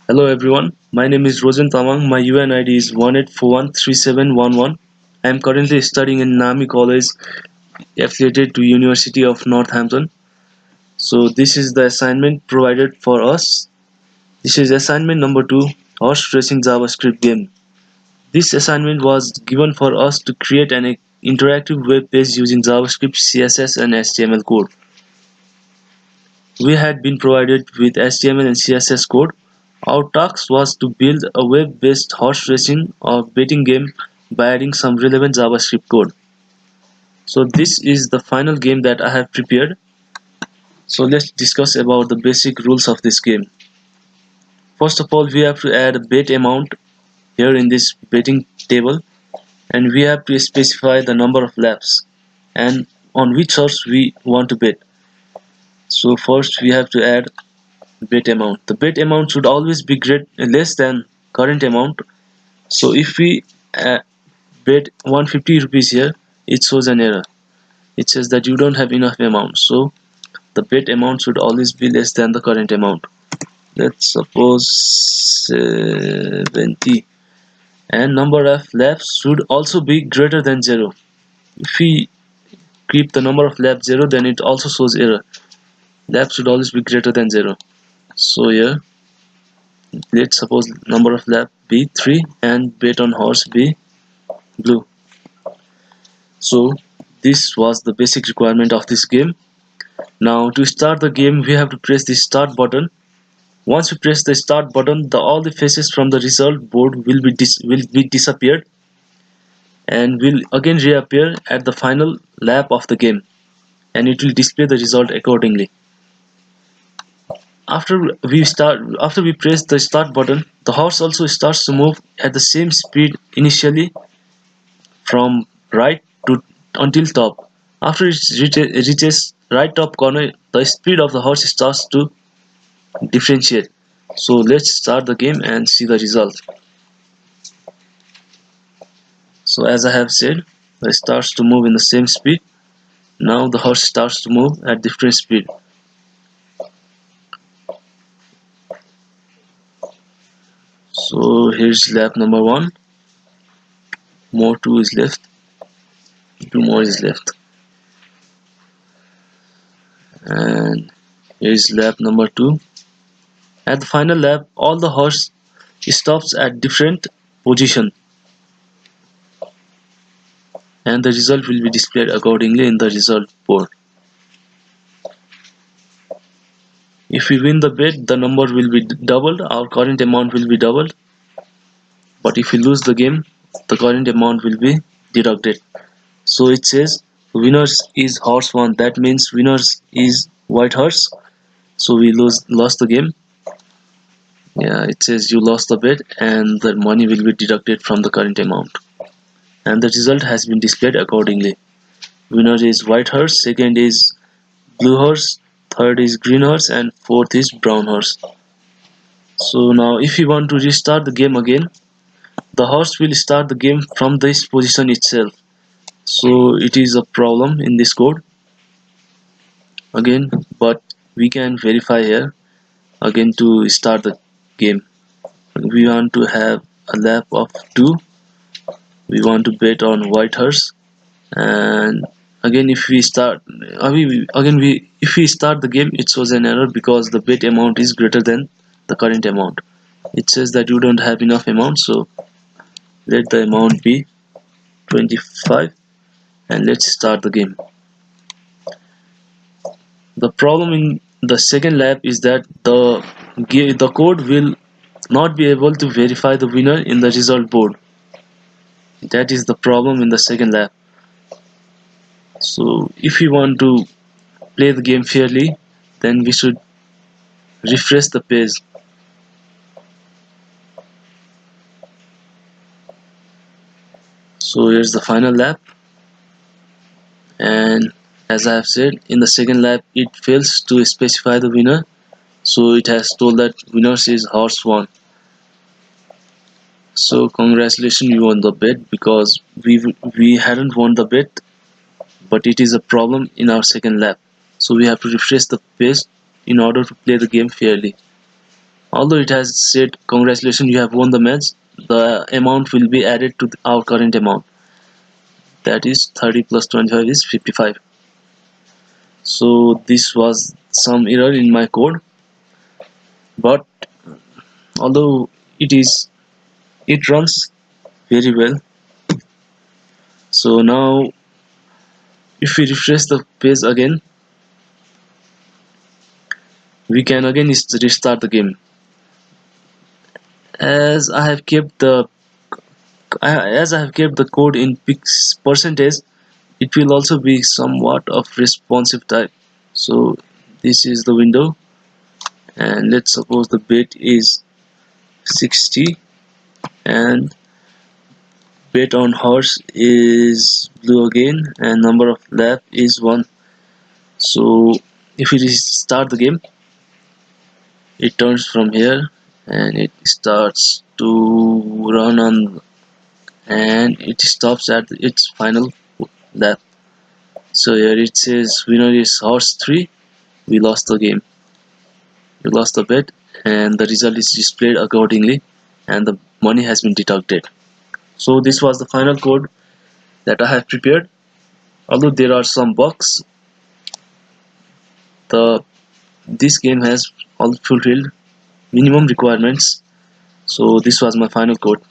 Hello everyone, my name is Rojen Tamang. My UN ID is 18413711. I am currently studying in Nami College affiliated to University of Northampton. So this is the assignment provided for us. This is assignment number 2, horse racing JavaScript game. This assignment was given for us to create an interactive web page using JavaScript, CSS and HTML code. We had been provided with HTML and CSS code. Our task was to build a web-based horse racing or betting game by adding some relevant JavaScript code. So this is the final game that I have prepared. So let's discuss about the basic rules of this game. First of all, we have to add a bet amount here in this betting table, and we have to specify the number of laps and on which horse we want to bet. So first we have to add bet amount. The bet amount should always be less than current amount. So if we bet 150 rupees here, it shows an error. It says that you don't have enough amount. So the bet amount should always be less than the current amount. Let's suppose 70. And number of laps should also be greater than 0. If we keep the number of laps 0, then it also shows error. Laps should always be greater than 0. So here, let's suppose number of lap be 3 and bet on horse be blue. So this was the basic requirement of this game. Now to start the game, we have to press the start button. Once we press the start button, all the faces from the result board will be disappeared and will again reappear at the final lap of the game, and it will display the result accordingly. After we press the start button, the horse also starts to move at the same speed initially from right to until top. After it reaches right top corner, the speed of the horse starts to differentiate. So let's start the game and see the result. So as I have said, it starts to move in the same speed. Now the horse starts to move at different speed. So here's lap number 1. More 2 is left. 2 more is left. And here's lap number 2. At the final lap, all the horse stops at different position, and the result will be displayed accordingly in the result board. If we win the bet, the number will be doubled, our current amount will be doubled. But if we lose the game, the current amount will be deducted. So it says winners is horse 1, that means winners is white horse. So we lost the game. Yeah, it says you lost the bet and the money will be deducted from the current amount, and the result has been displayed accordingly. Winner is white horse, second is blue horse, third is green horse, and fourth is brown horse. So now if we want to restart the game again, the horse will start the game from this position itself. So it is a problem in this code again, but we can verify here again to start the game. We want to have a lap of 2. We want to bet on white horse, and again if we start if we start the game, it shows an error because the bet amount is greater than the current amount. It says that you don't have enough amount, so let the amount be 25 and let's start the game. The problem in the second lap is that the code will not be able to verify the winner in the result board. That is the problem in the second lap. So if we want to play the game fairly, then we should refresh the page. So here's the final lap, and as I have said, in the second lap it fails to specify the winner, so it has told that winners is horse 1. So congratulations, you won the bet because we hadn't won the bet, but it is a problem in our second lap. So we have to refresh the page in order to play the game fairly. Although it has said congratulations, you have won the match, the amount will be added to our current amount, that is 30 plus 25 is 55. So this was some error in my code, but although it is it runs very well. So now if we refresh the page again, we can again restart the game. As I have kept the as I have kept the code in percentage, it will also be somewhat of responsive type. So this is the window, and let's suppose the bit is 60 and bet on horse is blue again, and number of lap is 1. So if we restart the game, it turns from here and it starts to run on, and it stops at its final lap. So here it says winner is horse 3. We lost the game, we lost the bet, and the result is displayed accordingly, and the money has been deducted. So this was the final code that I have prepared. Although there are some bugs, the this game has all fulfilled minimum requirements. So this was my final code.